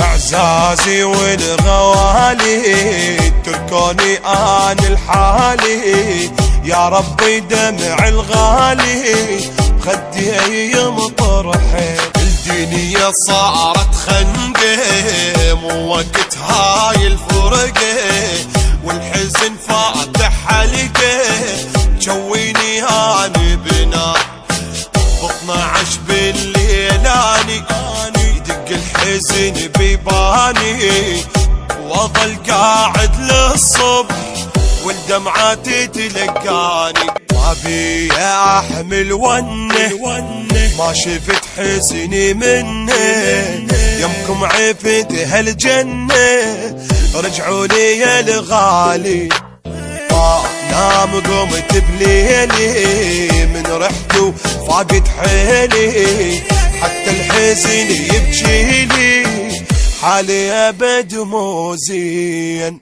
اعزازي والغوالي تركوني آن الحالي، يا ربي دمع الغالي بخدي مطرحي. الدنيا صارت خنقه مو وقت هاي الفرقه، والحزن فاتح حلقه جويني هاني بنا. ب12 بالليل اني يدق الحزن بيباني، واظل قاعد للصبح والدمعات تتلقاني. ما بي احمل ونه ما شفت حزني منه، يمكم عفت هالجنة رجعوا لي يا الغالي. ما نام قمت بليلي من رحته فاقد حيلي، حتى الحزن يبكي لي حالي ابد مو زين.